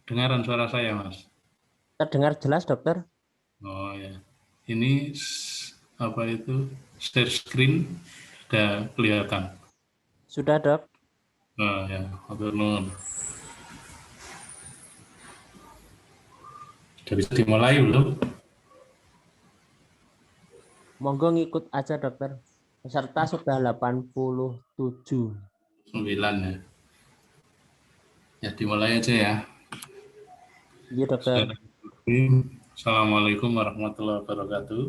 Dengaran suara saya, Mas? Terdengar jelas, dokter. Oh ya, ini apa itu share screen sudah kelihatan. Sudah, dok. Oh ya, matur nuwun. Sudah bisa dimulai belum? Monggo ngikut aja, dokter. Peserta sudah 87. 9 ya. Ya dimulai aja ya. Iya, dokter. Assalamualaikum warahmatullahi wabarakatuh.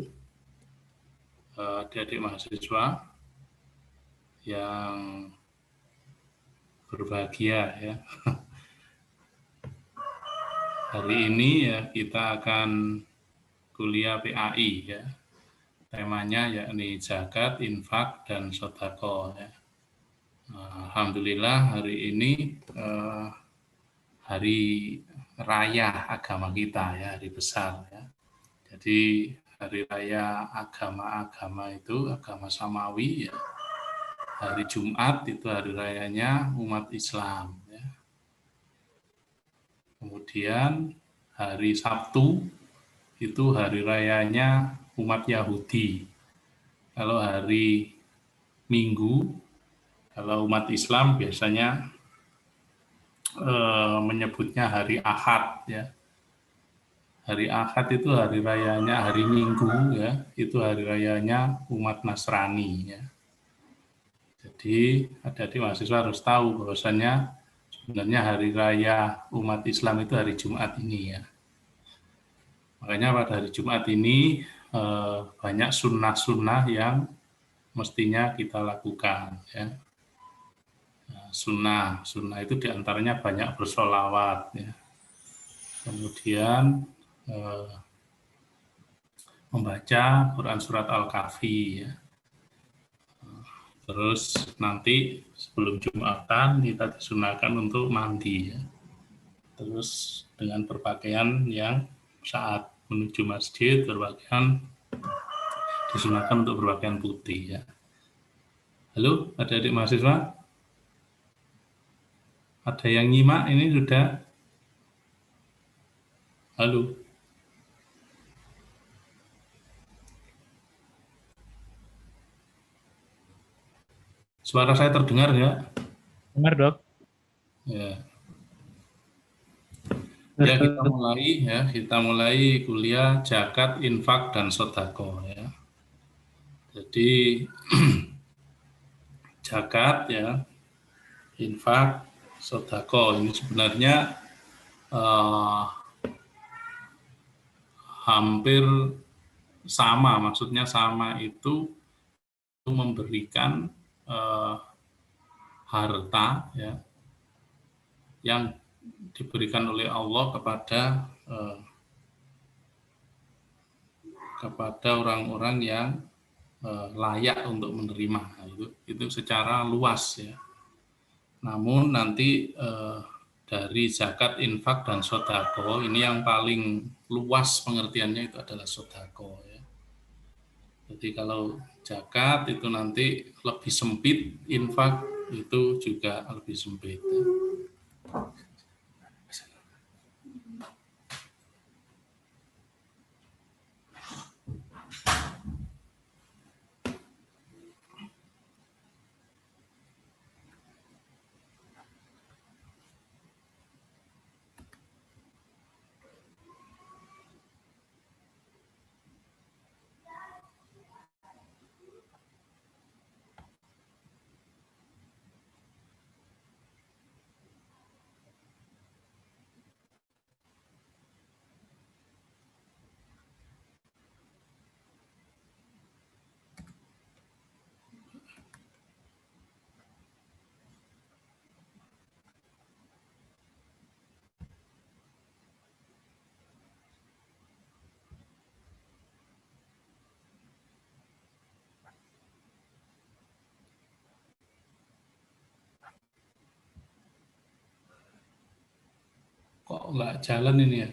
Adik-adik mahasiswa yang berbahagia ya. Hari ini ya kita akan kuliah PAI ya. Temanya yakni zakat, infak, dan sodako ya. Alhamdulillah hari ini hari raya agama kita ya, hari besar ya. Jadi hari raya agama-agama itu, agama samawi ya. Hari Jumat itu hari rayanya umat Islam ya. Kemudian hari Sabtu itu hari rayanya umat Yahudi. Kalau hari Minggu, kalau umat Islam biasanya menyebutnya hari Ahad ya. Hari Ahad itu hari rayanya, hari Minggu ya, itu hari rayanya umat Nasrani ya. Jadi adik-adik mahasiswa harus tahu bahwasannya sebenarnya hari raya umat Islam itu hari Jumat ini ya. Makanya pada hari Jumat ini banyak sunnah-sunnah yang mestinya kita lakukan ya. Sunnah itu diantaranya banyak bersolawat ya. Kemudian membaca Quran surat Al-Kahfi ya. Terus nanti sebelum Jumatan kita disunahkan untuk mandi ya. Terus dengan berpakaian yang saat menuju masjid berpakaian disunahkan untuk berpakaian putih ya. Halo, adik-adik mahasiswa? Ada yang nyimak ini sudah? Halo. Suara saya terdengar ya? Dengar, dok. Ya. Ya kita mulai kuliah zakat, infak, dan sodako ya. Jadi zakat ya, infak, sodako ini sebenarnya hampir sama, maksudnya sama itu memberikan harta ya yang diberikan oleh Allah kepada orang-orang yang layak untuk menerima itu secara luas ya. Namun nanti dari zakat, infak, dan sodako ini yang paling luas pengertiannya itu adalah sodako ya. Jadi kalau zakat itu nanti lebih sempit, infak itu juga lebih sempit. Ya. Kok nggak jalan ini ya?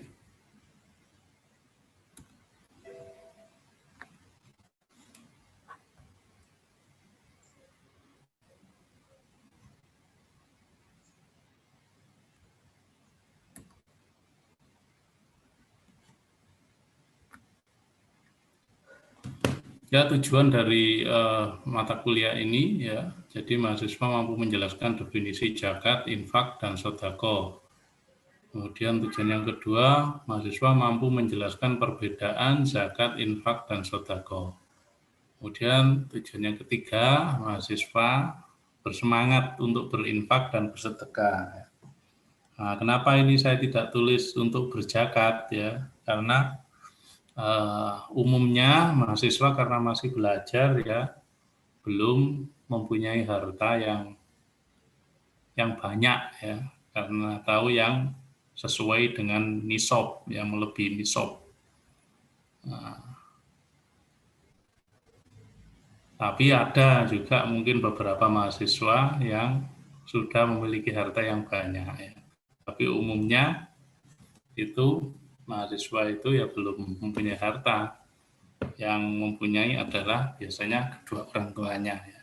Ya, tujuan dari mata kuliah ini ya, jadi mahasiswa mampu menjelaskan definisi zakat, infak, dan sodako. Kemudian tujuan yang kedua, mahasiswa mampu menjelaskan perbedaan zakat, infak, dan sodako. Kemudian tujuan yang ketiga, mahasiswa bersemangat untuk berinfak dan bersedekah. Nah, kenapa ini saya tidak tulis untuk berzakat ya? Karena umumnya mahasiswa karena masih belajar ya, belum mempunyai harta yang banyak ya, karena tahu yang sesuai dengan nisab, yang melebihi nisab. Nah, tapi ada juga mungkin beberapa mahasiswa yang sudah memiliki harta yang banyak ya. Tapi umumnya itu mahasiswa itu ya belum mempunyai harta, yang mempunyai adalah biasanya kedua orang tuanya ya.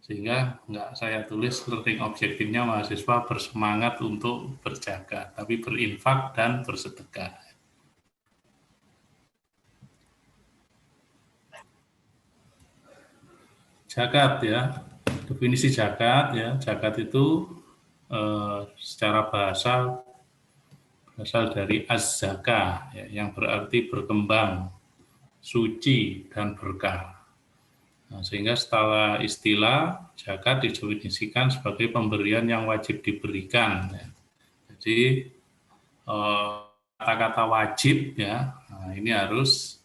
Sehingga nggak saya tulis learning objektifnya mahasiswa bersemangat untuk berjaga, tapi berinfak dan bersedekah. Zakat ya, definisi zakat ya, zakat itu secara bahasa berasal dari az-zakah ya, yang berarti berkembang, suci dan berkah. Nah, sehingga setelah istilah zakat didefinisikan sebagai pemberian yang wajib diberikan. Ya. Jadi kata-kata wajib ya, nah ini harus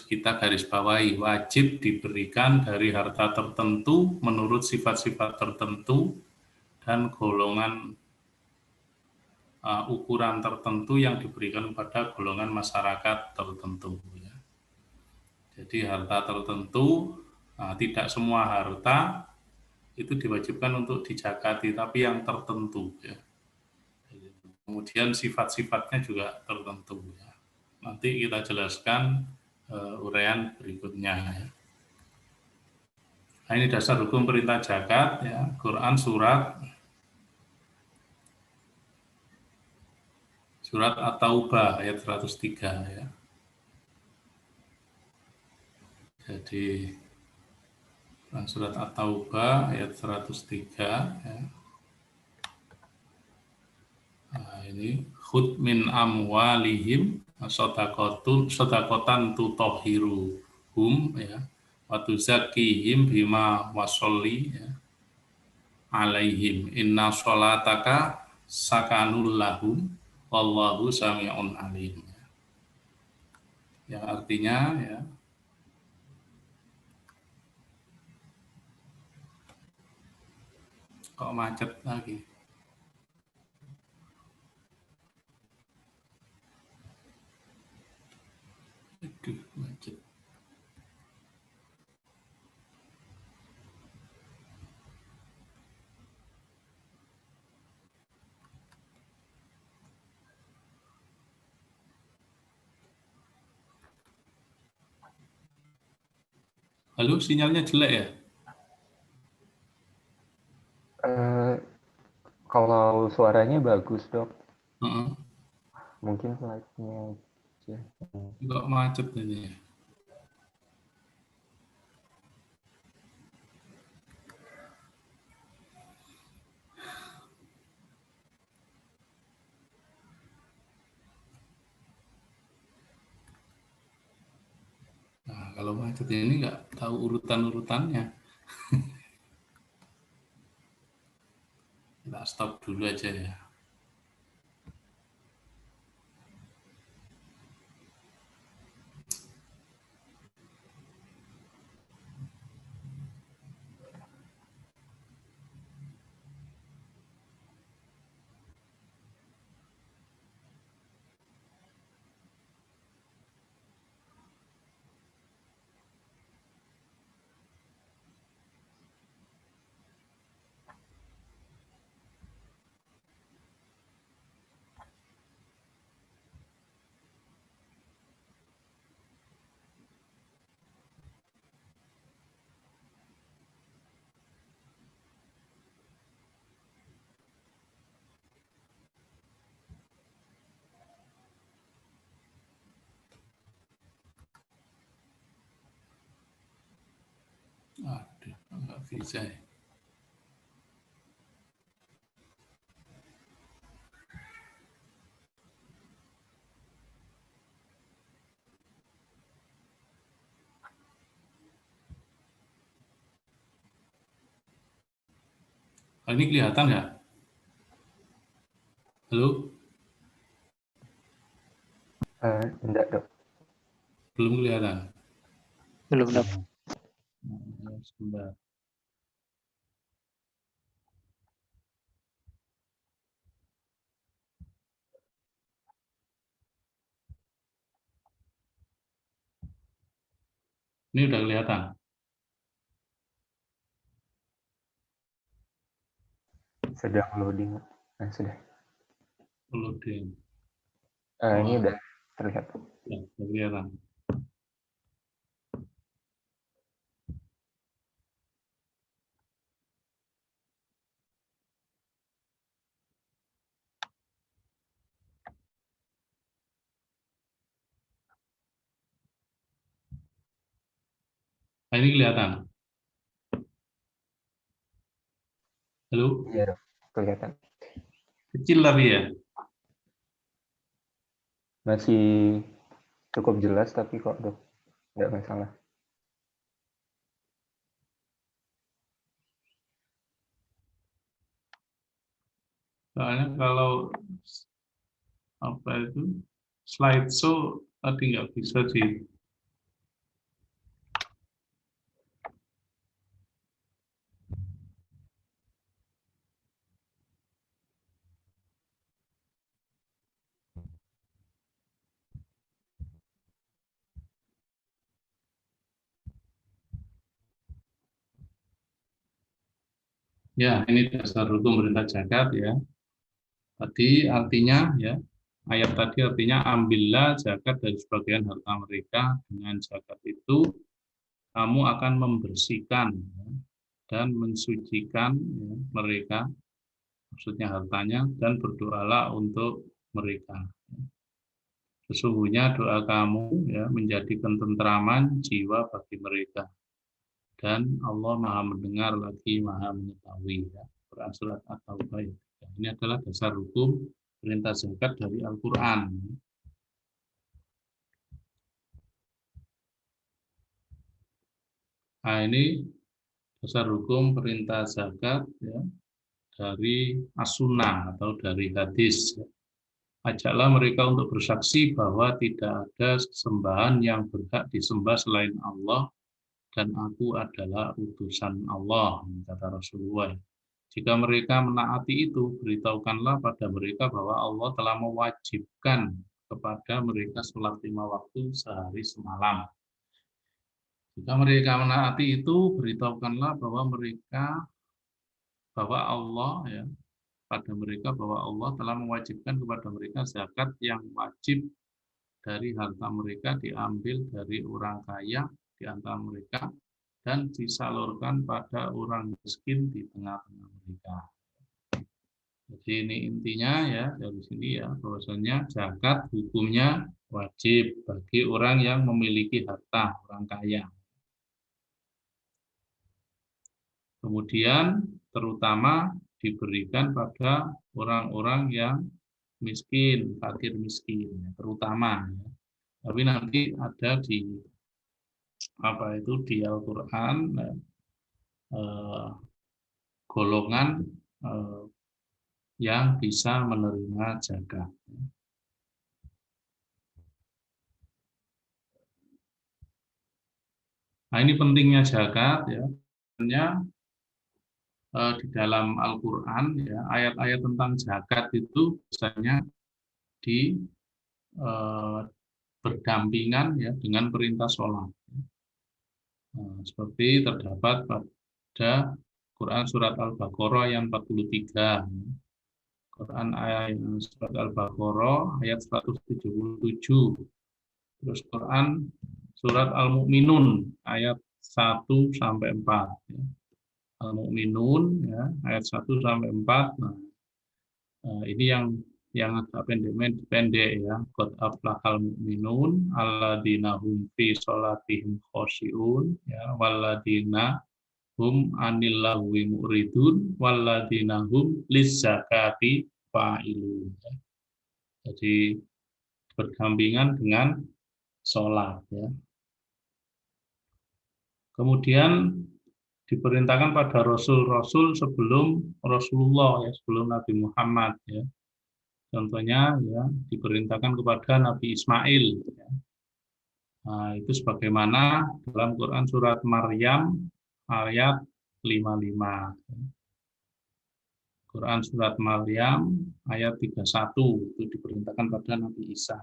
kita garis bawahi, wajib diberikan dari harta tertentu menurut sifat-sifat tertentu dan golongan ukuran tertentu yang diberikan pada golongan masyarakat tertentu. Ya. Jadi harta tertentu, tidak semua harta itu diwajibkan untuk dizakati, tapi yang tertentu. Ya. Kemudian sifat-sifatnya juga tertentu. Ya. Nanti kita jelaskan uraian berikutnya. Ya. Nah, ini dasar hukum perintah zakat, ya. Quran surat At-Taubah ayat 103 ya. Jadi surat At-Taubah ayat 103 ya. Nah, ini khud min amwalihim sodakotan tutohiruhum ya, wa tuzakihim bima wasolli ya, alaihim inna sholataka sakanul lahum wallahu sami'un alim. Yang artinya ya, kok macet lagi. Aduh, macet. Halo, sinyalnya jelek ya? Kalau suaranya bagus, Dok. Uh-uh. Mungkin slide-nya aja. Kok macet ini ya? Nah, kalau macet ini nggak tahu urutan-urutannya. Kita stop dulu aja ya. Nggak bisa ya. Ini kelihatan nggak? Halo? Enggak, Dok. Belum kelihatan? Belum, Dok. Sebentar. Ini udah kelihatan? Sedang loading. Nah, sudah. Loading. Ini udah terlihat. Ya, udah kelihatan. Nah, ini kelihatan. Halo? Iya, Dok. Kelihatan. Kecil tapi ya? Masih cukup jelas, tapi kok, Dok, nggak masalah. Soalnya kalau apa itu slideshow tadi nggak bisa di ya ini dasar hukum perintah zakat ya. Tadi artinya ya ayat tadi artinya ambillah zakat dari sebagian harta mereka, dengan zakat itu kamu akan membersihkan ya, dan mensucikan ya, mereka, maksudnya hartanya, dan berdoalah untuk mereka. Sesungguhnya doa kamu ya menjadi ketentraman jiwa bagi mereka. Dan Allah Maha mendengar lagi Maha mengetahui ya. Quran surat At-Taubah. Ya, ini adalah dasar hukum perintah zakat dari Al-Qur'an. Nah, ini dasar hukum perintah zakat ya dari As-Sunnah atau dari hadis. Ajaklah mereka untuk bersaksi bahwa tidak ada sesembahan yang berhak disembah selain Allah, dan aku adalah utusan Allah, kata Rasulullah. Jika mereka menaati itu, beritahukanlah pada mereka bahwa Allah telah mewajibkan kepada mereka sholat 5 waktu sehari semalam. Jika mereka menaati itu, beritahukanlah bahwa Allah ya pada mereka bahwa Allah telah mewajibkan kepada mereka zakat yang wajib dari harta mereka diambil dari orang kaya di antara mereka dan disalurkan pada orang miskin di tengah-tengah mereka. Jadi ini intinya ya dari sini ya, bahwasanya zakat hukumnya wajib bagi orang yang memiliki harta, orang kaya. Kemudian terutama diberikan pada orang-orang yang miskin, fakir miskin, terutama. Ya. Tapi nanti ada di di Al-Quran golongan yang bisa menerima zakat. Nah, ini pentingnya zakat ya. Sebenarnya di dalam Al-Quran ya, ayat-ayat tentang zakat itu biasanya berdampingan ya dengan perintah sholat. Nah, seperti terdapat pada Quran surat Al-Baqarah yang 43. Quran ayat surat Al-Baqarah ayat 177. Terus Quran surat Al-Mu'minun ayat 1 sampai 4 ya. Al-Mu'minun ya, ayat 1 sampai 4. Nah, ini yang agak pendek ya. Qad aflahal mu'minun alladzina hum fi sholatihim khoshi'un ya, walladina hum anil lahwi mu'ridun walladzina hum lizzakati fa'ilun. Jadi berdampingan dengan sholat ya. Kemudian diperintahkan pada rasul-rasul sebelum Rasulullah ya, sebelum Nabi Muhammad ya. Contohnya ya diperintahkan kepada Nabi Ismail ya. Nah, itu sebagaimana dalam Quran surat Maryam ayat 55. Quran surat Maryam ayat 31 itu diperintahkan pada Nabi Isa.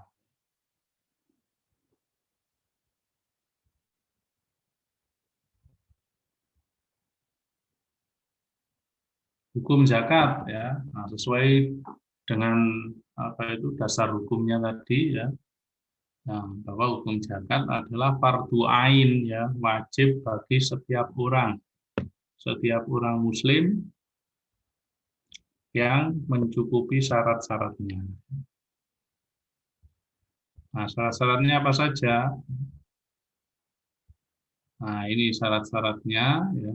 Hukum zakat ya, nah, sesuai dengan apa itu dasar hukumnya tadi ya. Nah, bahwa hukum zakat adalah fardu ain ya, wajib bagi setiap orang muslim yang mencukupi syarat-syaratnya. Nah, syarat-syaratnya apa saja? Nah, ini syarat-syaratnya ya.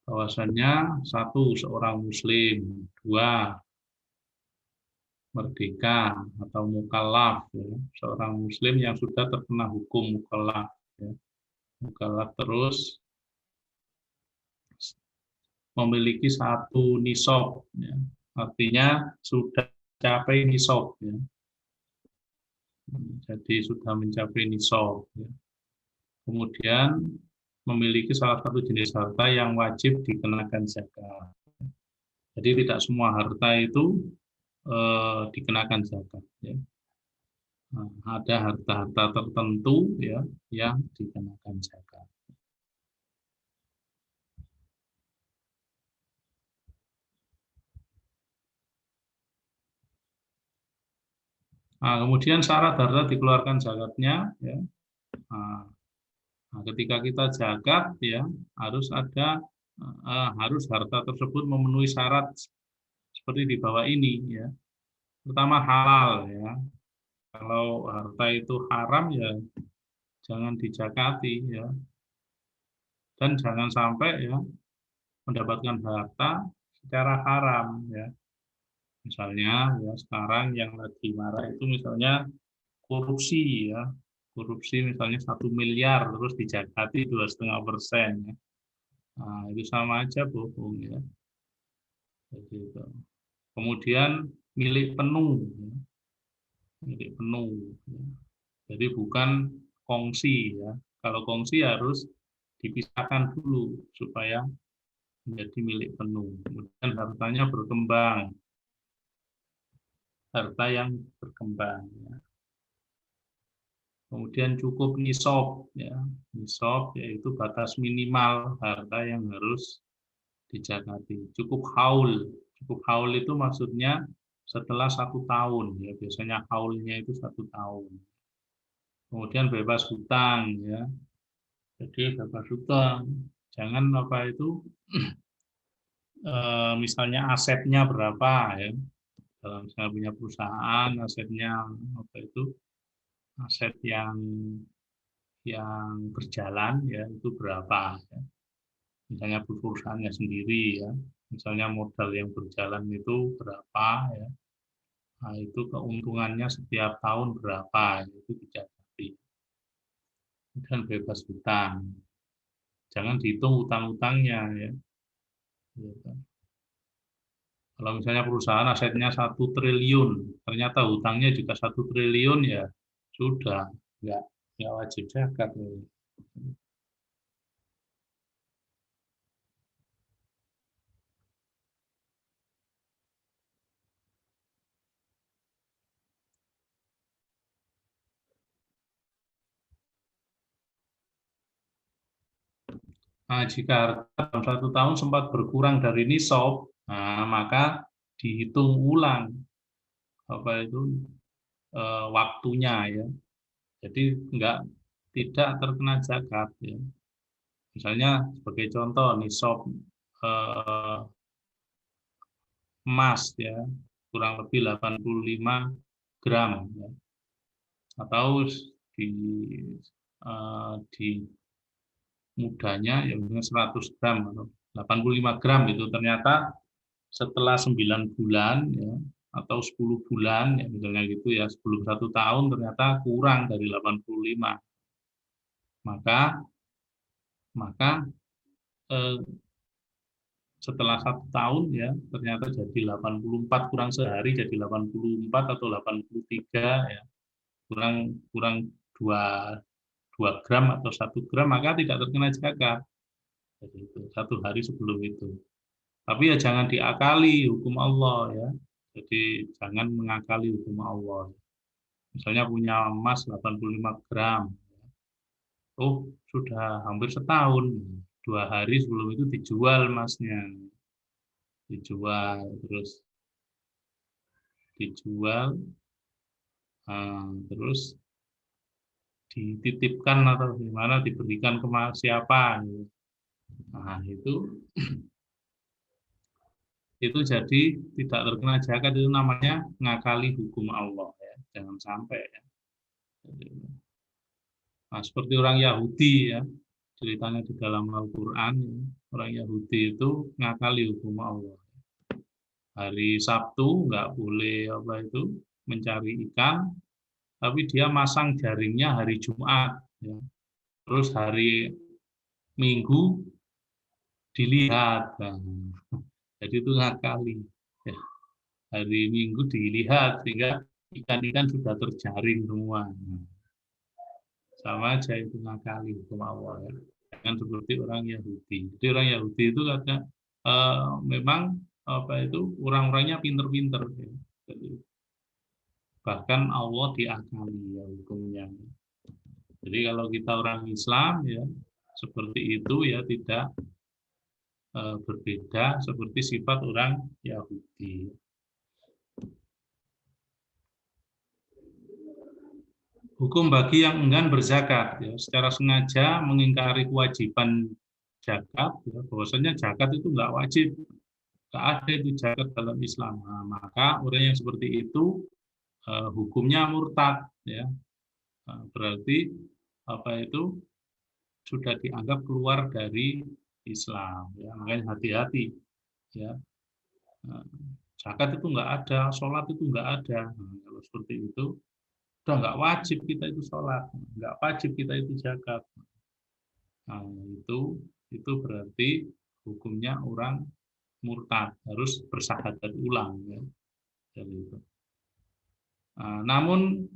Bahwasannya 1 seorang muslim, 2 merdeka atau mukallaf ya. Seorang muslim yang sudah terkena hukum mukallaf ya. Mukallaf terus memiliki 1 nisab ya. Artinya sudah mencapai nisab ya. Jadi sudah mencapai nisab ya. Kemudian memiliki salah satu jenis harta yang wajib dikenakan zakat. Jadi tidak semua harta itu dikenakan zakat. Ya. Nah, ada harta-harta tertentu ya yang dikenakan zakat. Nah, kemudian syarat harta dikeluarkan zakatnya ya. Nah, ketika kita zakat ya harus ada harus harta tersebut memenuhi syarat seperti di bawah ini ya. Pertama halal ya. Kalau harta itu haram ya jangan dizakati ya. Dan jangan sampai ya mendapatkan harta secara haram ya. Misalnya ya sekarang yang lagi marah itu misalnya korupsi ya. Korupsi misalnya 1 miliar terus dizakati 2,5% ya. Nah, itu sama aja bohong ya. Jadi itu. Kemudian milik penuh ya. Milik penuh ya. Jadi bukan kongsi ya. Kalau kongsi harus dipisahkan dulu supaya menjadi milik penuh. Kemudian hartanya berkembang. Harta yang berkembang ya. Kemudian cukup nisab ya. Nisab yaitu batas minimal harta yang harus dizakati. Cukup haul. Cukup haul itu maksudnya setelah 1 tahun ya. Biasanya haulnya itu 1 tahun. Kemudian bebas hutang ya. Jadi bebas hutang. Jangan apa itu misalnya asetnya berapa ya. Kalau misalnya punya perusahaan asetnya apa itu aset yang berjalan ya itu berapa ya. Misalnya perusahaannya sendiri ya, misalnya modal yang berjalan itu berapa ya, nah itu keuntungannya setiap tahun berapa itu dicacati. Dan bebas hutang, jangan dihitung utang-utangnya ya. Kalau misalnya perusahaan asetnya 1 triliun, ternyata hutangnya juga 1 triliun ya sudah nggak wajib zakat. Nah, jika harta dalam 1 tahun sempat berkurang dari nisab, nah, maka dihitung ulang apa itu waktunya ya. Jadi tidak terkena zakat ya. Misalnya sebagai contoh nisab emas ya kurang lebih 85 gram ya. Atau di mudanya ya 100 gram atau 85 gram itu ternyata setelah 9 bulan ya atau 10 bulan ya misalnya gitu ya sebelum 1 tahun ternyata kurang dari 85. Maka eh, setelah 1 tahun ya ternyata jadi 84 kurang sehari jadi 84 atau 83 ya kurang kurang 2 gram atau 1 gram maka tidak terkena zakat. Jadi itu 1 hari sebelum itu. Tapi ya jangan diakali hukum Allah ya. Jadi jangan mengakali hukum Allah. Misalnya punya emas 85 gram. Oh, sudah hampir setahun. 2 hari sebelum itu dijual emasnya. Terus dijual, terus dititipkan atau gimana, diberikan ke siapa. Nah, itu jadi tidak terkena zakat, itu namanya ngakali hukum Allah ya. Jangan sampai ya. Nah, seperti orang Yahudi ya, ceritanya di dalam Al-Qur'an, orang Yahudi itu ngakali hukum Allah. Hari Sabtu nggak boleh mencari ikan, tapi dia masang jaringnya hari Jumat ya. Terus hari Minggu dilihat. Nah, jadi itu ngakali ya. Hari Minggu dilihat sehingga ikan-ikan sudah terjaring semua. Sama aja itu ngakali hukum Allah ya. Jangan seperti orang Yahudi. Jadi orang Yahudi itu kadang memang orang-orangnya pinter-pinter ya. Jadi, bahkan Allah diakali ya hukumnya. Jadi kalau kita orang Islam ya seperti itu ya tidak berbeda seperti sifat orang Yahudi. Hukum bagi yang enggan berzakat, ya, secara sengaja mengingkari kewajiban zakat, ya, bahwasanya zakat itu nggak wajib, nggak ada itu zakat dalam Islam. Nah, maka orang yang seperti itu hukumnya murtad, ya, berarti sudah dianggap keluar dari Islam. Ya, makanya hati-hati, ya. Zakat itu nggak ada, sholat itu nggak ada. Nah, kalau seperti itu udah nggak wajib kita itu sholat, nggak wajib kita itu zakat. Nah, itu berarti hukumnya orang murtad, harus bersyahadat ulang ya. Jadi itu. Nah, namun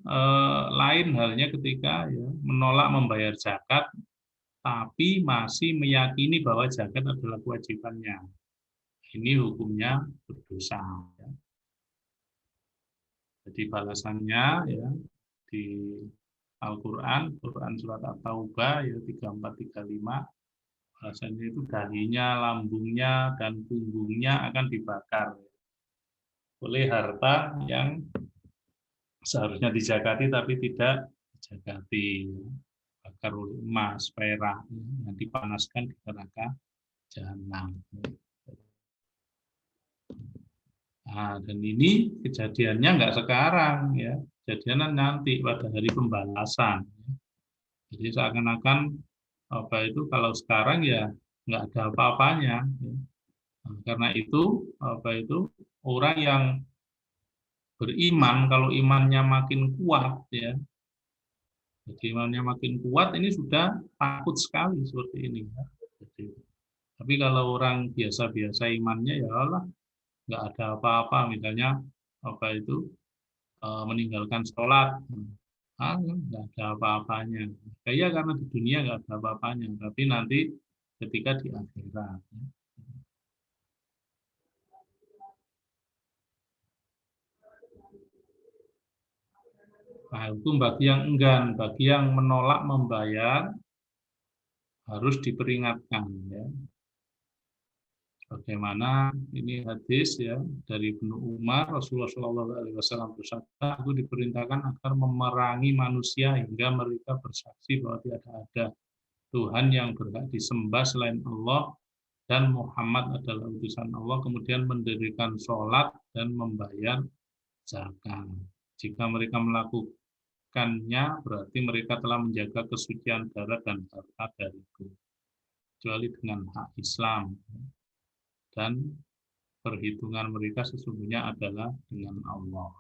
lain halnya ketika ya, menolak membayar zakat, tapi masih meyakini bahwa zakat adalah kewajibannya. Ini hukumnya berdosa. Ya. Jadi balasannya ya di Al-Quran, Quran surat At-Taubah ya 3435, bahasanya itu dahinya, lambungnya, dan punggungnya akan dibakar oleh harta yang seharusnya dizakati tapi tidak dizakati, bakar oleh emas, perak yang dipanaskan di neraka jahanam. Nah, dan ini kejadiannya nggak sekarang ya, kejadian nanti pada hari pembalasan. Jadi seakan-akan kalau sekarang ya nggak ada apa-apanya. Ya. Nah, karena itu orang yang beriman kalau imannya makin kuat ya, jadi imannya makin kuat ini sudah takut sekali seperti ini. Ya. Jadi, tapi kalau orang biasa-biasa imannya ya Allah nggak ada apa-apa, misalnya meninggalkan sholat, nggak ada apa-apanya. Kayak karena di dunia nggak ada apa-apanya, tapi nanti ketika di akhirat. Nah, itu bagi yang enggan, bagi yang menolak membayar harus diperingatkan ya. Bagaimana ini hadis ya dari Ibnu Umar, Rasulullah SAW bersabda, aku diperintahkan agar memerangi manusia hingga mereka bersaksi bahwa tidak ada Tuhan yang berhak disembah selain Allah dan Muhammad adalah utusan Allah, kemudian mendirikan sholat dan membayar zakat. Jika mereka melakukannya, berarti mereka telah menjaga kesucian darah dan harta dariku. kecuali dengan hak Islam, dan perhitungan mereka sesungguhnya adalah dengan Allah.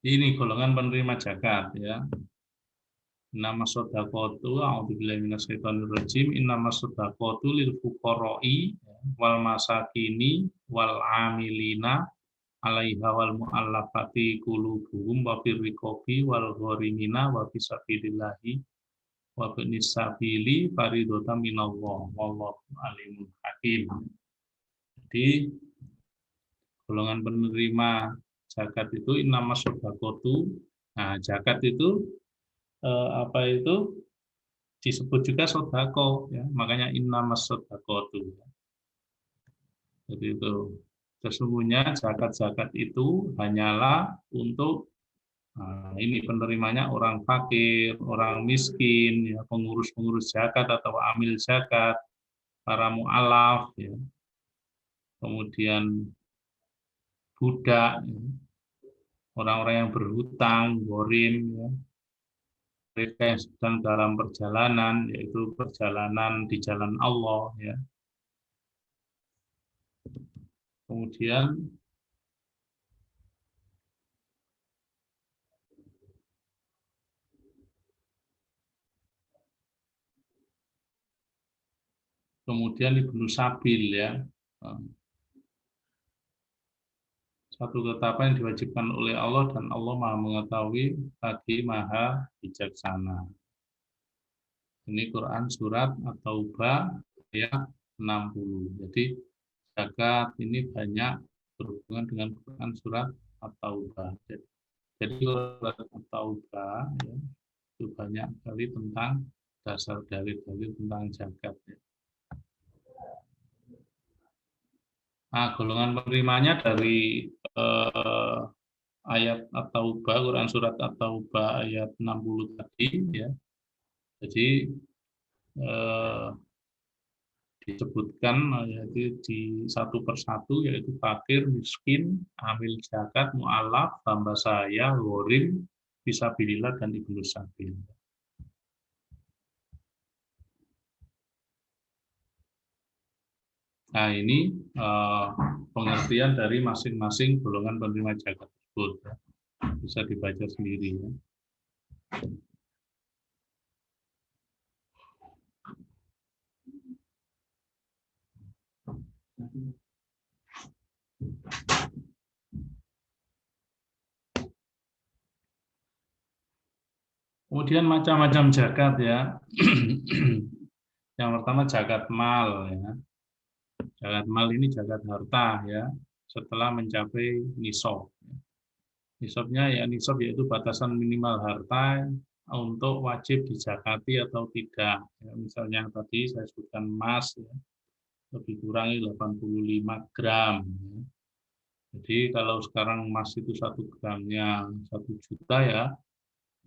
Ini golongan penerima zakat, ya. Innama shadaqatu a'udzubillahi minasyaitonir rajim. Innama shadaqatu lil fuqara'i wal masakini wal amilina 'alaiha wal mu'allafati qulubuhum wa fir riqabi wal gharimina wa fisabilillahi wa binis sabili faridatan minallah wallahu alimul hakim. Jadi golongan penerima zakat itu innama shadaqatu. Nah, zakat itu apa itu disebut juga sodako, ya, makanya innamas sodakotu. Jadi itu sesungguhnya zakat-zakat itu hanyalah untuk ini penerimanya orang fakir, orang miskin, ya, pengurus-pengurus zakat atau amil zakat, para mu'alaf, ya, kemudian budak, ya, orang-orang yang berhutang, gharim, ya, mereka yang sedang dalam perjalanan, yaitu perjalanan di jalan Allah, ya. Kemudian Ibnu Sabil, ya. Satu ketetapan yang diwajibkan oleh Allah dan Allah Maha mengetahui lagi Maha bijaksana. Ini Quran surat At-Taubah ayat 60. Jadi zakat ini banyak berhubungan dengan Quran surat At-Taubah. Jadi surat At-Taubah, ya, itu banyak sekali tentang dasar dalil-dalil tentang zakat, ya. Nah, golongan penerimanya dari ayat At-Taubah, Quran surat At-Taubah ayat 60 tadi, ya. Jadi disebutkan yaitu di satu persatu, yaitu fakir, miskin, amil zakat, mu'alaf, hamba sahaya, gharim, fisabilillah, dan ibnu sabil. Nah, ini pengertian dari masing-masing golongan penerima zakat tersebut, ya. Bisa dibaca sendiri, ya. Kemudian macam-macam zakat, ya. Yang pertama zakat mal, ya. Zakat mal ini zakat harta, ya, setelah mencapai nisab. Nisabnya ya nisab yaitu batasan minimal harta untuk wajib dizakati atau tidak. Ya, misalnya tadi saya sebutkan emas, ya, lebih kurang 85 gram. Ya. Jadi kalau sekarang emas itu 1 gramnya 1 juta, ya,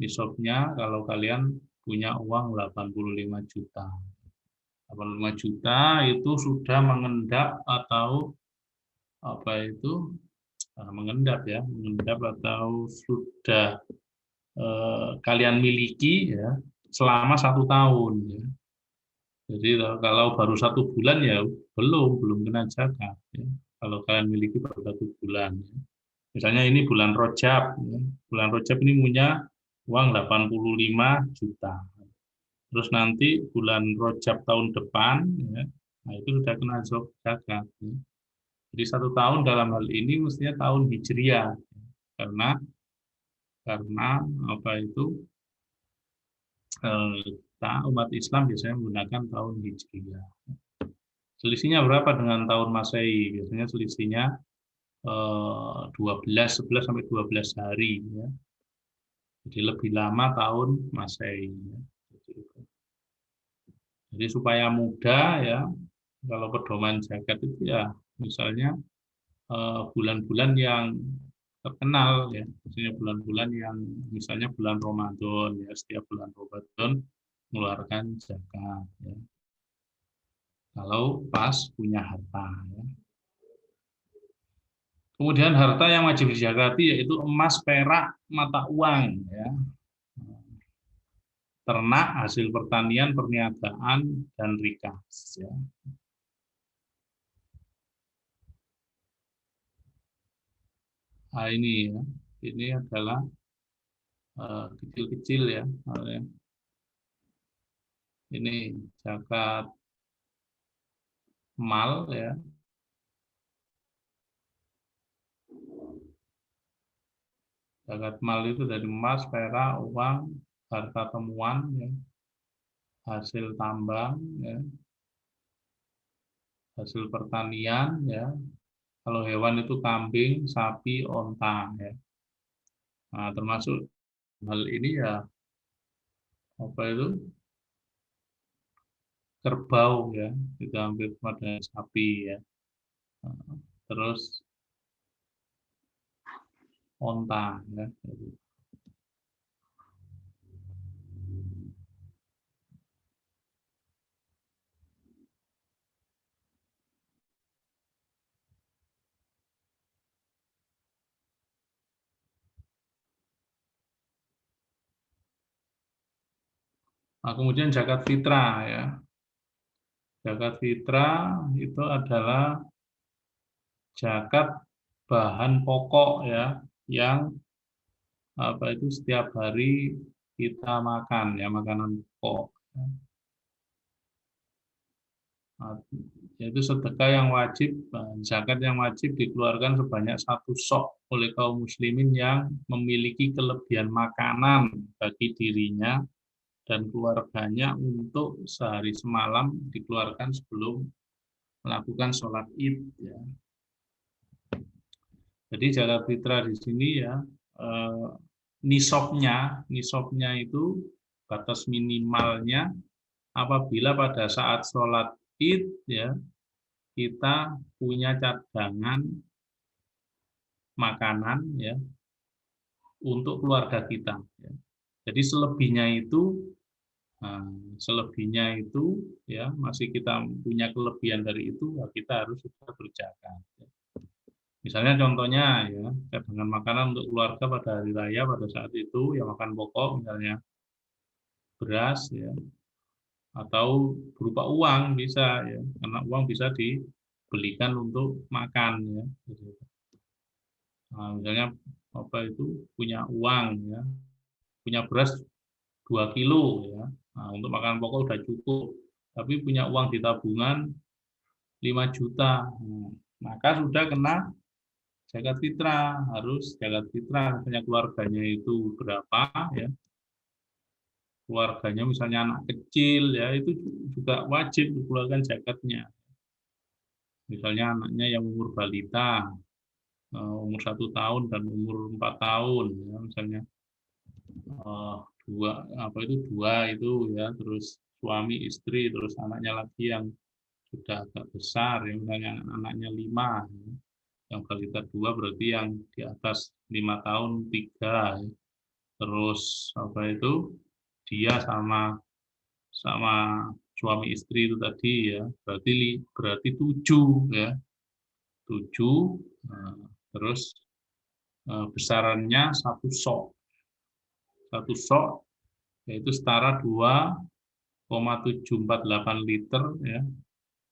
nisabnya kalau kalian punya uang 85 juta. 85 juta itu sudah mengendap atau apa itu mengendap, ya, mengendap atau sudah kalian miliki, ya, selama 1 tahun, ya. Jadi kalau baru 1 bulan, ya belum kena zakat, ya. Kalau kalian miliki baru 1 bulan, ya. Misalnya ini bulan Rajab, ya. Bulan Rajab ini punya uang 85 juta. Terus nanti bulan Rajab tahun depan, ya, nah itu sudah kena zakat, ya. Jadi 1 tahun dalam hal ini mestinya tahun Hijriah, karena apa itu umat Islam biasanya menggunakan tahun Hijriah. Selisihnya berapa dengan tahun Masehi? Biasanya selisihnya 11 sampai 12 hari, ya. Jadi lebih lama tahun Masehi, ya. Jadi supaya mudah, ya, kalau pedoman zakat itu ya misalnya bulan-bulan yang terkenal, ya, misalnya bulan-bulan yang misalnya bulan Ramadan, ya, setiap bulan Ramadan mengeluarkan zakat, ya. Kalau pas punya harta, ya. Kemudian harta yang wajib dizakati yaitu emas, perak, mata uang, ya. ternak, hasil pertanian, perniagaan, dan rikas. Ya. Nah, ini adalah kecil-kecil ya. Ini zakat mal ya. Zakat mal itu dari emas, perak, uang, harta temuan, ya, hasil tambang, ya, hasil pertanian, ya. Kalau hewan itu kambing, sapi, onta, ya. Nah, termasuk hal ini ya apa itu kerbau ya, itu hampir pada sapi ya. Terus onta ya. Nah, kemudian zakat fitrah ya. Zakat fitrah itu adalah zakat bahan pokok ya yang apa itu setiap hari kita makan ya, makanan pokok. Nah, yaitu sedekah yang wajib, zakat yang wajib dikeluarkan sebanyak 1 sok oleh kaum muslimin yang memiliki kelebihan makanan bagi dirinya dan keluarganya untuk sehari semalam, dikeluarkan sebelum melakukan sholat Id ya. Jadi zakat fitrah di sini ya nisabnya itu batas minimalnya apabila pada saat sholat Id ya kita punya cadangan makanan ya untuk keluarga kita. Ya. Jadi selebihnya itu ya masih kita punya kelebihan dari itu ya kita harus sudah berzakat. Ya. Misalnya contohnya ya cadangan makanan untuk keluarga pada hari raya pada saat itu ya makan pokok misalnya beras ya atau berupa uang bisa ya karena uang bisa dibelikan untuk makan ya. Nah, misalnya apa itu punya uang ya punya beras 2 kilo ya nah, untuk makan pokok udah cukup tapi punya uang di tabungan 5 juta maka sudah kena zakat fitrah, harus zakat fitrah, misalnya keluarganya itu berapa ya, keluarganya misalnya anak kecil ya itu juga wajib dikeluarkan zakatnya. Misalnya anaknya yang umur balita, umur 1 tahun dan umur 4 tahun, ya, misalnya dua itu ya, terus suami istri, terus anaknya lagi yang sudah agak besar, ya, misalnya anaknya 5. Ya. Yang balita 2 berarti yang di atas 5 tahun 3 ya. Terus dia sama suami istri itu tadi ya berarti 7 ya 7 terus besarannya 1 sok yaitu setara 2,748 liter ya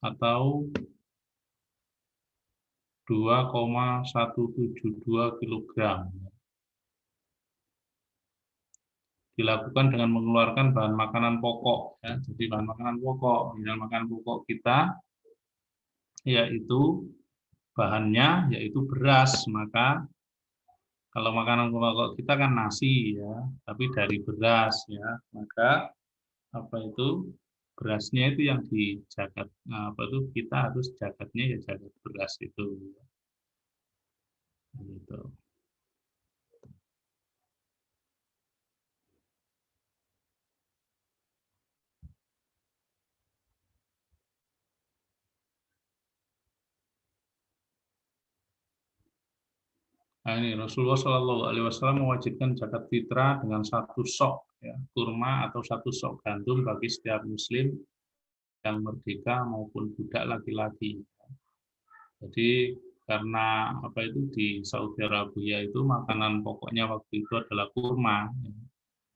atau 2,172 kilogram. Dilakukan dengan mengeluarkan bahan makanan pokok ya. Jadi bahan makanan pokok, makanan pokok kita yaitu bahannya yaitu beras, maka kalau makanan pokok kita kan nasi ya, tapi dari beras ya, maka berasnya itu yang dizakat. Nah, kita harus zakatnya ya zakat beras itu. Gitu. Nah, ini Rasulullah Shallallahu Alaihi Wasallam mewajibkan zakat fitrah dengan 1 sok ya, kurma atau 1 sok gandum bagi setiap muslim yang merdeka maupun budak laki-laki. Jadi karena di Saudi Arabia itu makanan pokoknya waktu itu adalah kurma. Ya.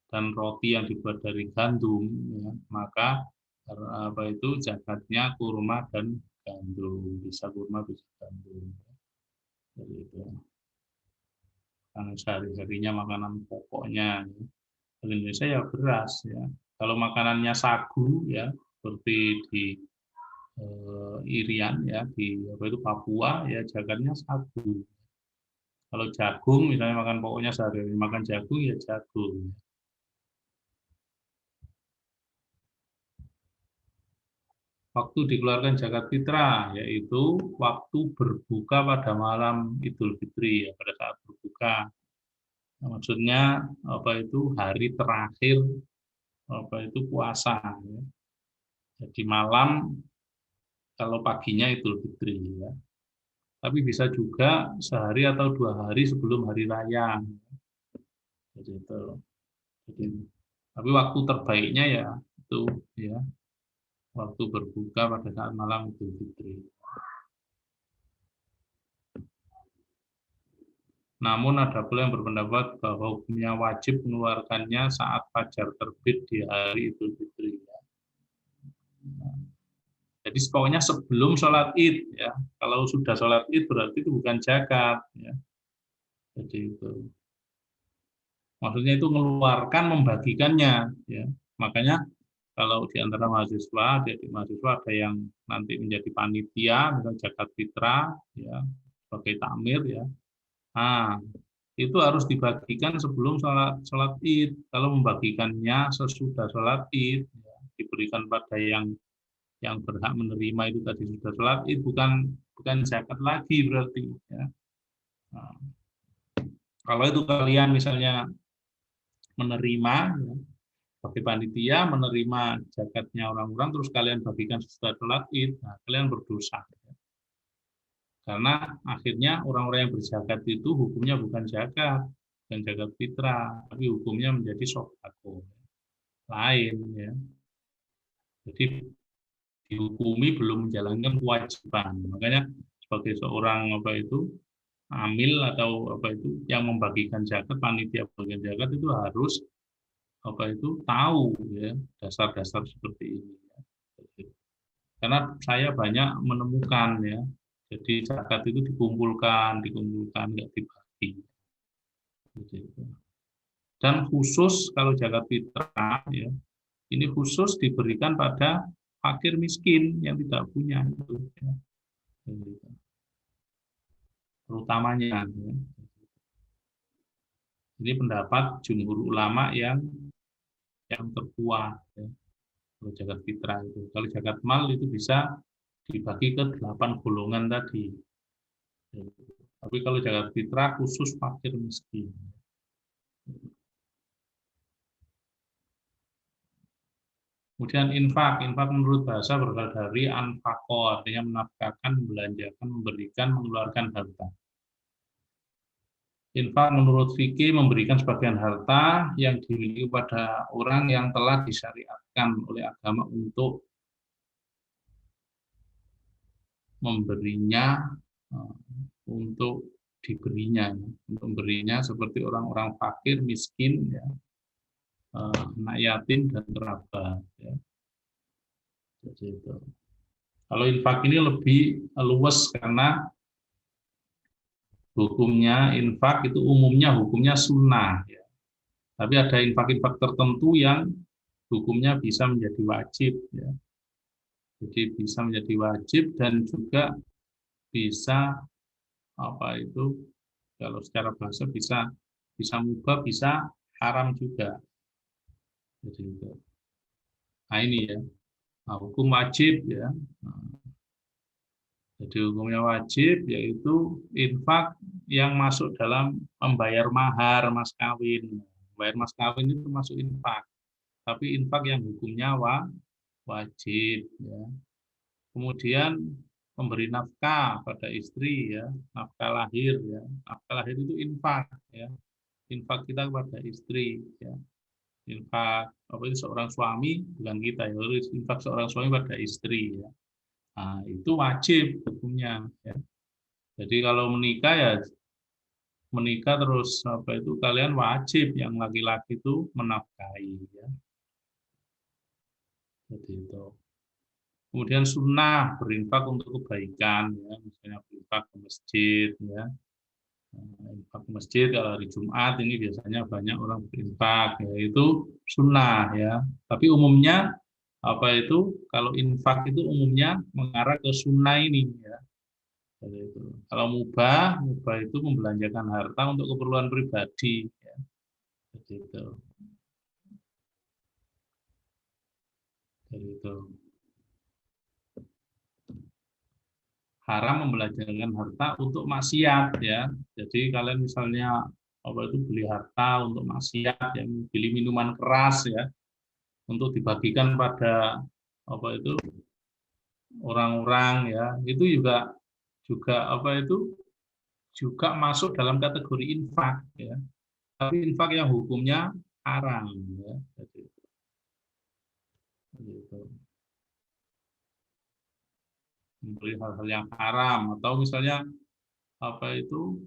dan roti yang dibuat dari gandum, ya, maka zakatnya kurma dan gandum, bisa kurma bisa gandum. Jadi itu karena sehari-harinya makanan pokoknya. Di Indonesia ya beras, ya. Kalau makanannya sagu, ya seperti di Irian, ya di Papua, ya zakatnya sagu. Kalau jagung, misalnya makan pokoknya sehari-hari makan jagung, ya jagung. Waktu dikeluarkan zakat fitrah, yaitu waktu berbuka pada malam Idul Fitri, ya, pada saat berbuka. Nah, maksudnya hari terakhir puasa. Ya. Jadi malam, kalau paginya Idul Fitri. Ya. Tapi bisa juga sehari atau 2 hari sebelum hari raya. Jadi itu. Tapi waktu terbaiknya ya itu, ya waktu berbuka pada saat malam Idul Fitri. Namun ada pula yang berpendapat bahwa hukumnya wajib mengeluarkannya saat fajar terbit di hari Idul Fitri. Jadi pokoknya sebelum sholat Id, ya. Kalau sudah sholat Id berarti itu bukan zakat, ya. Jadi itu. Maksudnya itu mengeluarkan, membagikannya, ya. Makanya kalau di antara mahasiswa, ada yang nanti menjadi panitia, misalnya zakat fitrah, ya, sebagai takmir, ya. Nah, itu harus dibagikan sebelum sholat Id. Kalau membagikannya sesudah sholat Id, ya, diberikan pada yang berhak menerima itu tadi sudah sholat Id, bukan zakat lagi berarti. Ya. Nah, kalau itu kalian misalnya menerima, ya, sebagai panitia menerima zakatnya orang-orang, terus kalian bagikan sesudah sholat Id, nah, kalian berdosa. Ya. Karena akhirnya orang-orang yang berzakat itu hukumnya bukan zakat fitrah, tapi hukumnya menjadi sodako lain, ya. Jadi dihukumi belum menjalankan kewajiban. Makanya sebagai seorang amil atau yang membagikan zakat, panitia bagian zakat itu harus tahu, ya, dasar-dasar seperti ini. Ya. Karena saya banyak menemukan, ya. Jadi zakat itu dikumpulkan, nggak dibagi. Dan khusus kalau zakat fitrah, ya, ini khusus diberikan pada fakir miskin yang tidak punya itu, ya. Terutamanya. Ya. Ini pendapat jumhur ulama yang terkuat. Ya. Kalau zakat fitrah itu, kalau zakat mal itu bisa dibagi ke 8 golongan tadi. Ya. Tapi kalau zakat fitrah khusus fakir miskin. Kemudian infak menurut bahasa berasal dari anfaqo, artinya menafkahkan, membelanjakan, memberikan, mengeluarkan harta. Infak menurut fikih memberikan sebagian harta yang dimiliki pada orang yang telah disyariatkan oleh agama untuk memberinya, untuk memberinya seperti orang-orang fakir, miskin, ya, anak yatim dan kerabat. Ya. Jadi itu. Kalau infak ini lebih luas karena hukumnya infak itu umumnya hukumnya sunnah. Ya. Tapi ada infak-infak tertentu yang hukumnya bisa menjadi wajib. Ya. Jadi bisa menjadi wajib dan juga bisa kalau secara bahasa bisa mubah, bisa haram juga. Jadi itu. Nah ini ya. Nah, hukum wajib, ya. Jadi hukumnya wajib yaitu infak yang masuk dalam membayar mahar mas kawin. Bayar mas kawin itu termasuk infak. Tapi infak yang hukumnya wajib, ya. Kemudian memberi nafkah pada istri, ya, nafkah lahir, ya. Nafkah lahir itu infak, ya. Infak kita kepada istri, ya. Infak seorang suami, bukan kita, ya. Infak seorang suami pada istri, ya. Nah, itu wajib hukumnya, ya. Jadi kalau menikah, ya menikah terus apa itu kalian wajib yang laki-laki itu menafkahi ya. Jadi itu. Kemudian sunnah berinfak untuk kebaikan ya, misalnya berinfak ke masjid ya. Infak ke masjid kalau hari Jumat ini biasanya banyak orang berinfak ya, itu sunnah ya. Tapi umumnya apa itu kalau infak itu umumnya mengarah ke sunnah ini ya. Jadi itu. Kalau mubah itu membelanjakan harta untuk keperluan pribadi ya. Jadi itu. Jadi itu. Haram membelanjakan harta untuk maksiat ya. Jadi kalian misalnya apa itu beli harta untuk maksiat, yang beli minuman keras ya, untuk dibagikan pada apa itu orang-orang ya, itu juga juga apa itu juga masuk dalam kategori infak ya. Tapi infak yang hukumnya haram ya. Jadi, itu. Membeli hal-hal yang haram atau misalnya apa itu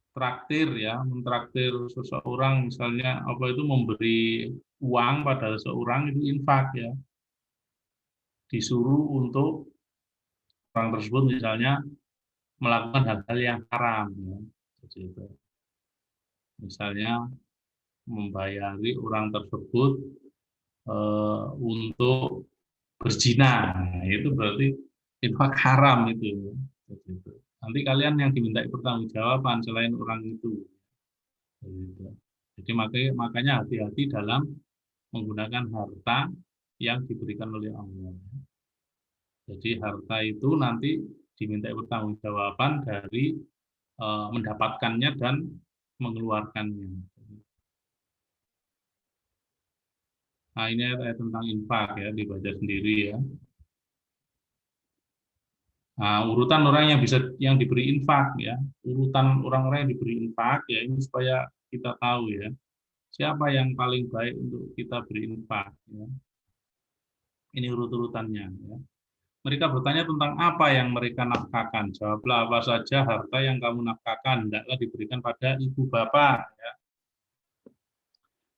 traktir ya, mentraktir seseorang misalnya apa itu memberi uang pada seseorang itu infak ya. Disuruh untuk orang tersebut misalnya melakukan hal-hal yang haram ya. Jadi itu. Misalnya membayari orang tersebut untuk berzina, nah, itu berarti infak haram itu. Jadi itu. Nanti kalian yang dimintai pertanggungjawaban selain orang itu. Jadi makanya hati-hati dalam menggunakan harta yang diberikan oleh Allah. Jadi harta itu nanti dimintai pertanggungjawaban dari mendapatkannya dan mengeluarkannya. Nah ini ayat tentang infak ya, dibaca sendiri ya. Nah, urutan orang yang diberi infak ya, urutan orang-orang yang diberi infak ya, ini supaya kita tahu ya, siapa yang paling baik untuk kita beri infak ya. Ini urut-urutannya ya. Mereka bertanya tentang apa yang mereka nafkahkan. Jawablah apa saja harta yang kamu nafkahkan hendaklah diberikan pada ibu bapak ya.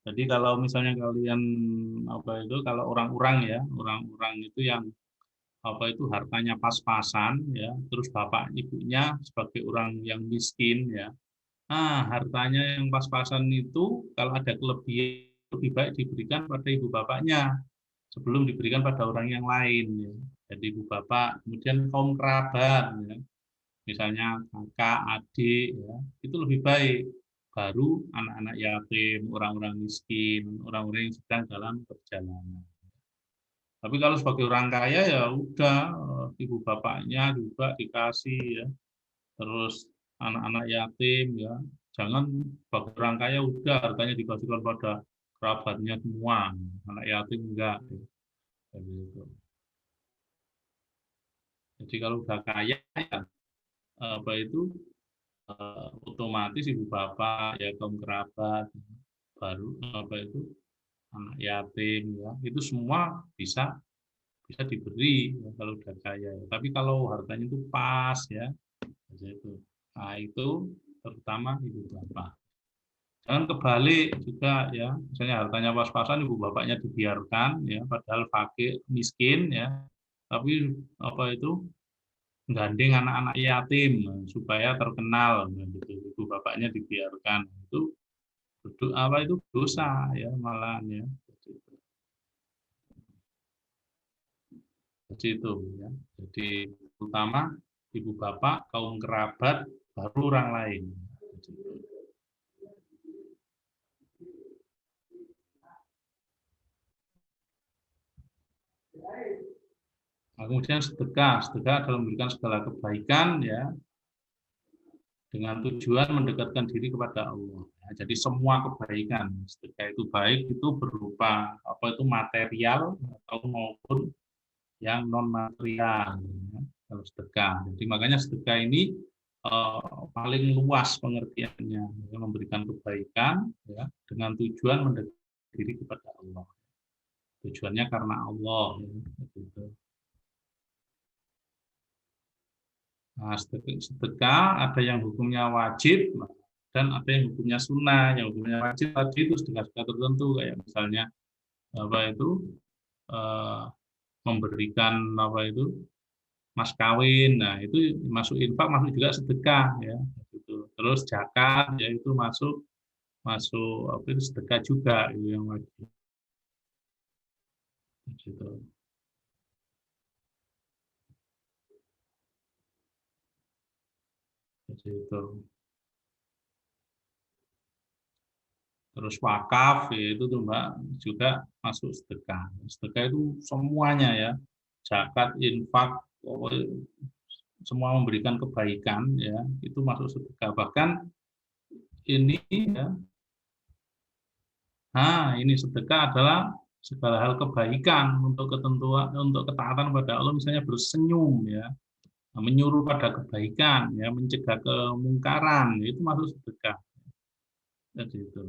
Jadi kalau misalnya kalian apa itu kalau orang-orang ya, orang-orang itu yang apa itu hartanya pas-pasan ya, terus bapak ibunya sebagai orang yang miskin ya. Nah, hartanya yang pas-pasan itu kalau ada kelebihan lebih baik diberikan pada ibu bapaknya sebelum diberikan pada orang yang lain ya. Jadi ibu bapak, kemudian kaum kerabat ya. Misalnya kakak, adik ya, itu lebih baik. Baru anak-anak yatim, orang-orang miskin, orang-orang yang sedang dalam perjalanan. Tapi kalau sebagai orang kaya ya udah ibu bapaknya juga dikasih ya. Terus anak-anak yatim ya. Jangan sebagai orang kaya udah hartanya dikasihkan pada kerabatnya semua. Anak yatim enggak. Gitu. Jadi kalau udah kaya ya apa itu otomatis ibu bapak ya kaum kerabat baru apa itu anak yatim ya itu semua bisa diberi ya, kalau udah kaya. Tapi kalau hartanya itu pas ya, itu. Nah itu terutama ibu bapak. Jangan kebalik juga ya, misalnya hartanya pas-pasan ibu bapaknya dibiarkan ya, padahal fakir miskin ya, tapi apa itu gandeng anak-anak yatim supaya terkenal gitu. Ibu bapaknya dibiarkan itu apa itu dosa ya malahan ya. Jadi itu ya. Jadi utama ibu bapak, kaum kerabat, baru orang lain. Nah, kemudian sedekah adalah memberikan segala kebaikan ya dengan tujuan mendekatkan diri kepada Allah. Nah, jadi semua kebaikan sedekah itu baik itu berupa apa itu material atau maupun yang non material ya, kalau sedekah. Jadi makanya sedekah ini paling luas pengertiannya, ya, memberikan kebaikan ya, dengan tujuan mendekatkan diri kepada Allah. Tujuannya karena Allah. Ya, gitu. Nah, sedekah ada yang hukumnya wajib dan ada yang hukumnya sunnah. Yang hukumnya wajib tadi itu sedekah-sedekah tertentu kayak misalnya apa itu eh, memberikan apa itu mas kawin. Nah, itu masuk infak, masuk juga sedekah ya. Gitu. Terus zakat ya itu masuk masuk apa itu sedekah juga itu yang wajib. Gitu. Gitu. Terus wakaf ya itu tuh Mbak juga masuk sedekah. Sedekah itu semuanya ya, zakat, infak, semua memberikan kebaikan ya itu masuk sedekah. Bahkan ini ya, ini sedekah adalah segala hal kebaikan untuk ketentuan untuk ketaatan pada Allah, misalnya bersenyum ya, menyuruh pada kebaikan ya, mencegah kemungkaran itu masuk sedekah. Jadi itu.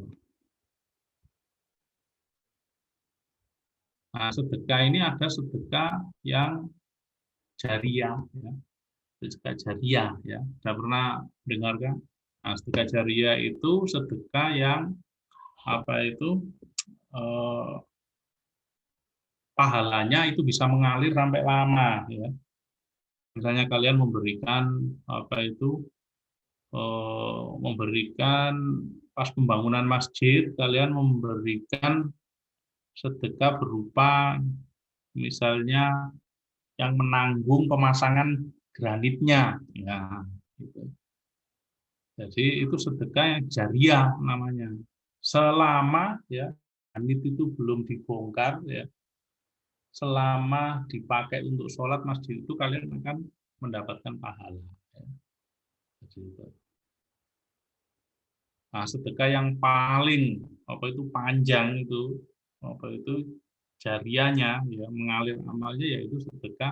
Nah, sedekah ini ada sedekah yang jariah, ya. Sedekah jariah, ya. Sudah pernah dengar kan? Nah, sedekah jariah itu sedekah yang apa itu pahalanya itu bisa mengalir sampai lama, ya. Misalnya kalian memberikan apa itu memberikan pas pembangunan masjid, kalian memberikan sedekah berupa misalnya yang menanggung pemasangan granitnya, ya. Gitu. Jadi itu sedekah yang jariah namanya. Selama ya granit itu belum dibongkar, ya, selama dipakai untuk sholat masjid itu kalian akan mendapatkan pahala. Ya. Jadi itu. Nah, sedekah yang paling apa itu panjang itu apa itu jariahnya ya mengalir amalnya yaitu sedekah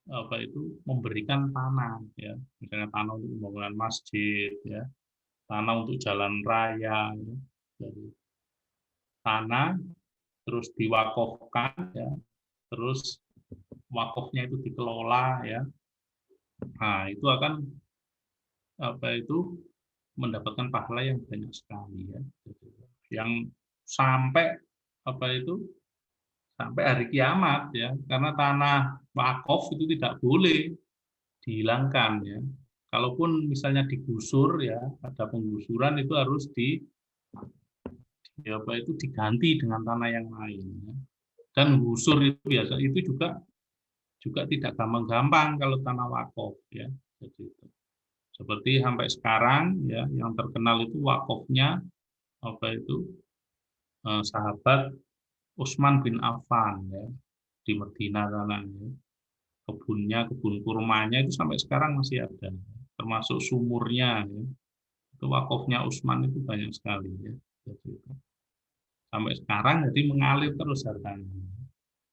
apa itu memberikan tanah ya, misalnya tanah untuk pembangunan masjid ya, tanah untuk jalan raya ya. Jadi tanah terus diwakafkan ya, terus wakafnya itu dikelola ya. Nah, itu akan apa itu mendapatkan pahala yang banyak sekali ya. Yang sampai apa itu sampai hari kiamat ya, karena tanah wakaf itu tidak boleh dihilangkan ya. Kalaupun misalnya digusur ya, ada penggusuran itu harus apa itu diganti dengan tanah yang lain ya. Dan gusur itu biasa itu juga tidak gampang-gampang kalau tanah wakaf ya. Jadi itu. Seperti sampai sekarang ya yang terkenal itu wakafnya apa itu sahabat Utsman bin Affan ya di Madinah sana ya. Kebun kurmanya itu sampai sekarang masih ada, termasuk sumurnya ya. Itu wakafnya Utsman itu banyak sekali ya. Jadi itu. Sampai sekarang jadi mengalir terus hartanya.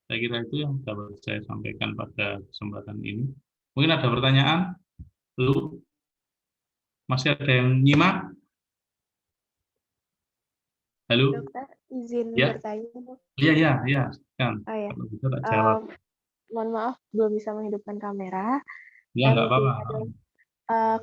Saya kira itu yang dapat saya sampaikan pada kesempatan ini. Mungkin ada pertanyaan? Belum? Masih ada yang nyimak? Halo? Dokter, izin Ya? bertanya, Dok. Iya. Kan. Oh ya. Kalau bisa tak jawab. Mohon maaf, belum bisa menghidupkan kamera. Ya, nggak apa-apa.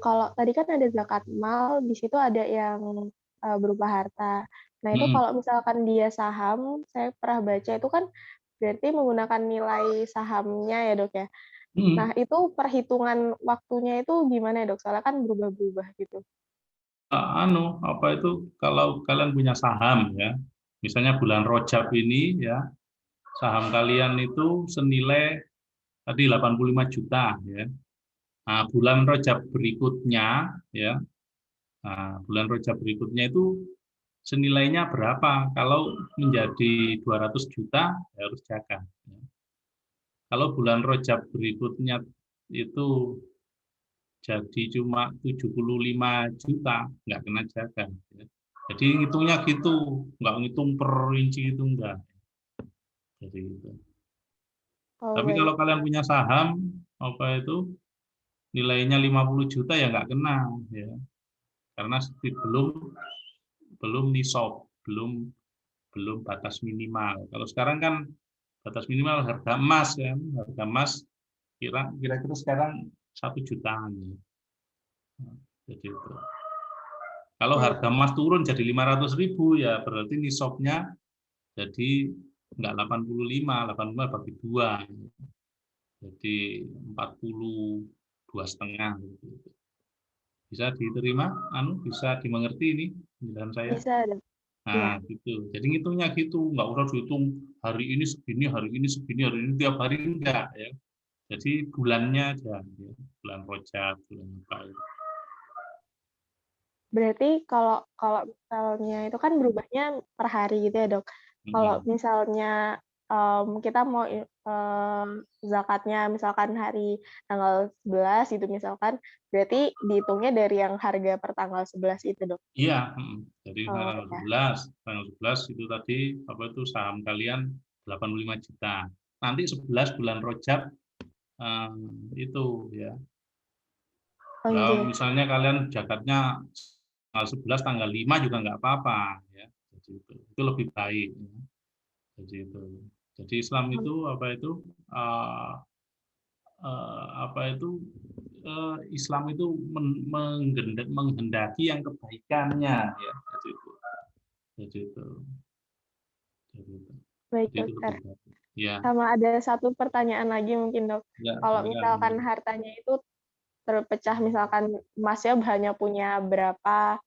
Kalau tadi kan ada zakat mal, di situ ada yang berupa harta. Nah, itu kalau misalkan dia saham, saya pernah baca itu kan berarti menggunakan nilai sahamnya ya, Dok ya. Nah, itu perhitungan waktunya itu gimana ya, Dok? Soalnya kan berubah-ubah gitu. Apa itu kalau kalian punya saham ya, misalnya bulan Rajab ini ya, saham kalian itu senilai tadi 85 juta ya. Nah, bulan Rajab berikutnya ya. Nah, bulan Rajab berikutnya itu senilainya berapa? Kalau menjadi 200 juta ya harus jaga. Ya. Kalau bulan Rajab berikutnya itu jadi cuma 75 juta, nggak kena jaga. Ya. Jadi ngitungnya gitu, nggak ngitung per inci itu enggak. Jadi itu. Tapi kalau kalian punya saham apa itu nilainya 50 juta ya nggak kena ya. Karena belum nisab, belum batas minimal. Kalau sekarang kan batas minimal harga emas kan, harga emas kira-kira sekarang 1 jutaan. Ya. Nah, jadi itu. Kalau Baik. harga emas turun jadi 500.000 ya berarti nisabnya jadi enggak 85 bagi 2. Jadi 42,5 gitu. Bisa diterima, bisa dimengerti ini penjelasan saya. Bisa, Dok. Nah, gitu. Jadi ngitungnya gitu, nggak usah dihitung hari ini segini, hari ini segini, hari ini tiap hari enggak ya. Jadi bulannya aja, ya. Bulan Rajab, bulan apa. Berarti kalau kalau misalnya itu kan berubahnya per hari gitu ya, Dok. Kalau misalnya kita mau zakatnya misalkan hari tanggal 11 itu misalkan, berarti dihitungnya dari yang harga per tanggal 11 itu, Dok? Iya, jadi Oh, tanggal 11 itu tadi apa itu saham kalian 85 juta. Nanti 11 bulan Rajab itu ya. oh Kalau iya. misalnya kalian zakatnya tanggal 11 tanggal 5 juga nggak apa-apa ya. Jadi itu lebih baik ya. Jadi itu. Jadi Islam itu Islam itu menghendaki yang kebaikannya ya. Jadi itu. Jadi itu. Baik, Jadi itu Dokter. lebih baik. Ya. Sama ada satu pertanyaan lagi mungkin, Dok. Ya, Kalau misalkan hartanya itu terpecah, misalkan emasnya hanya punya berapa,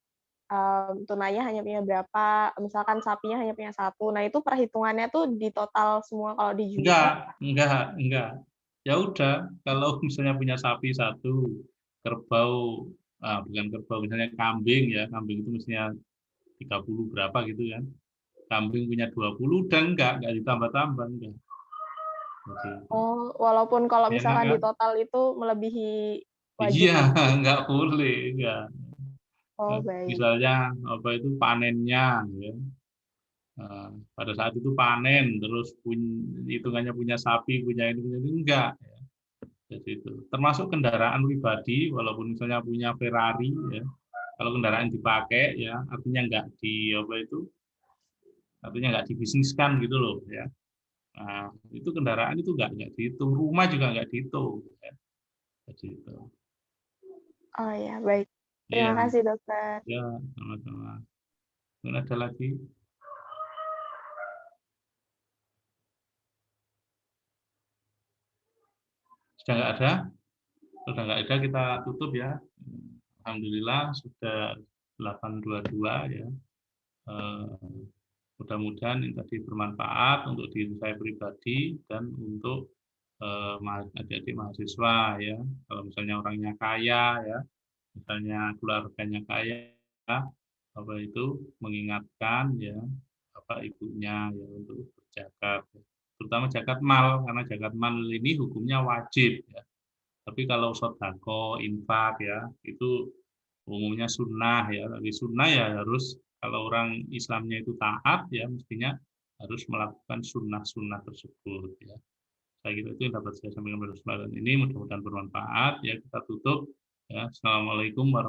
tunainya hanya punya berapa, misalkan sapinya hanya punya 1. Nah, itu perhitungannya tuh di total semua kalau dijual? Enggak. Ya udah, kalau misalnya punya sapi 1, kerbau, bukan kerbau, misalnya kambing ya, kambing itu mestinya 30 berapa gitu kan. Kambing punya 20, udah enggak ditambah-tambah, enggak. Jadi, Oh, walaupun kalau enak misalkan di kan? total itu melebihi wajib Iya, itu? enggak boleh, enggak. Oh, baik. Misalnya apa itu panennya ya. Pada saat itu panen terus hitungannya punya sapi, punya ini enggak ya. Jadi itu termasuk kendaraan pribadi walaupun misalnya punya Ferrari ya. Kalau kendaraan dipakai ya artinya enggak enggak dibisniskan gitu loh ya. Nah, itu kendaraan itu enggak dihitung, rumah juga enggak dihitung ya. Jadi itu. Oh ya, baik. Iya, Terima kasih, Dokter. ya, sama-sama. Mungkin ada lagi? Sudah enggak ada? Sudah enggak ada, kita tutup ya. Alhamdulillah sudah 8.22 ya. Mudah-mudahan ini tadi bermanfaat untuk diri saya pribadi dan untuk adik-adik mahasiswa ya. Kalau misalnya orangnya kaya ya, misalnya keluarganya kaya, apa itu mengingatkan ya bapak ibunya ya untuk berzakat, terutama zakat mal karena zakat mal ini hukumnya wajib ya. Tapi kalau sodako, infak ya itu umumnya sunnah ya. Tapi sunnah ya harus kalau orang Islamnya itu taat ya mestinya harus melakukan sunnah-sunnah tersebut ya. Saya kira itu yang dapat saya sampaikan pada kesempatan ini. Mudah-mudahan bermanfaat ya. Kita tutup ya. Assalamualaikum warahmatullahi wabarakatuh.